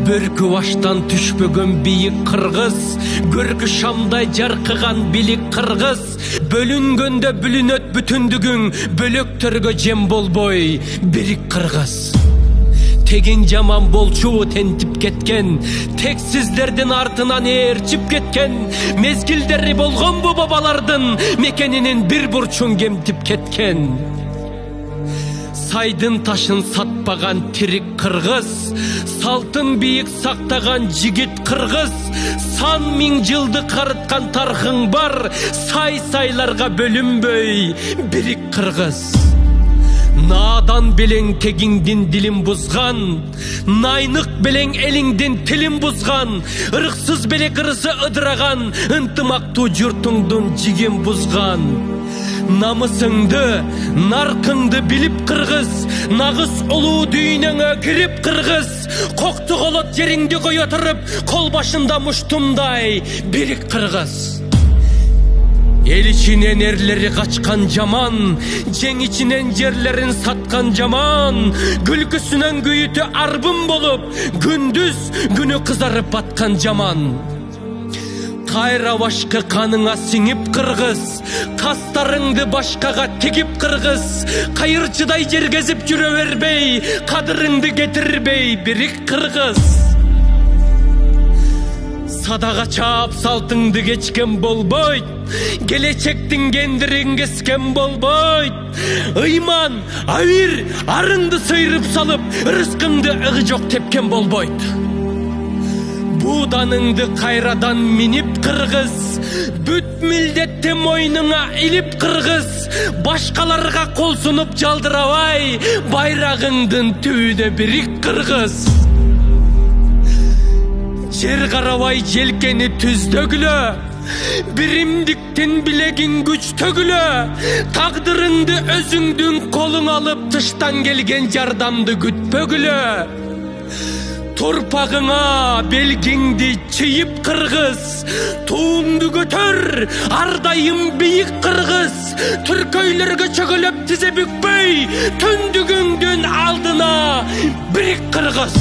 Börkü baştan түшпөгөн бийик кыргыз, көркү шамдай жаркыган билик кыргыз. Бөлүнгөндө бүлүнөт бүтүндүгүң, бөлөктөргө жем болбой бирик кыргыз. Тегин жаман болчу тентип кеткен, тексиздердин артынан ээрчип кеткен, мезгилдери болгонбу бабалардын мекенинин бир бурчун кемтип кеткен. Сайдын ташын сатпаган тирик кыргыз, салтын бийик сактаган жигит кыргыз. Сан миң жылды карыткан тархың бар, сай-сайларга бөлүнбөй бирик кыргыз. Надан белең тегиңдин дилин бузган, найнык белең элиңдин тилин бузган, ырыксыз белек ырысы ыдыраган, ынтымактуу журтуңдун жигин бузган. Намысыңды, наркыңды билип кыргыз, нагыз улуу дүйнөңө кирип кыргыз. Кокту колот жериңди кое туруп, кол башында муштумдай бирик кыргыз. Эл ичинен эрлери качкан жаман, жең ичинен жерлерин саткан жаман, күлкүсүнөн күйүтү арбын болуп, күндүз күнү кызарып баткан жаман. Кайра башкы каныңа сиңип кыргыз, кастарыңды башкага тигип кыргыз. Кайырчыдай жергезип жүрө бербей, кадырыңды кетирбей бирик кыргыз. Садага чаап салтыңды кечкен болбойт, келечектин кендирин кескен болбойт. Ыйман, авир, арыңды сыйрып салып, рызкыңды ыгы жок тепкен болбойт. Буданыңды кайрадан минип кыргыз, бүт милдетти мойнуңа илип кыргыз. Башкаларга кол сунуп жалдырабай, байрагыңдын түбүнө бирик кыргыз. Жер карабай желкени түздөгүлө, биримдиктин билегин күчтөгүлө. Тагдырыңды өзүңдүн колуңа алып, тыштан келген жардамды күтпөгүлө. Торпагыңа белгиңди чыйып кыргыз, туңду көтөр, ар дайым бийик кыргыз. Түркөйлөргө чөгөлөп тизе бүкпөй, түндүгүңдүн алдына бирик кыргыз.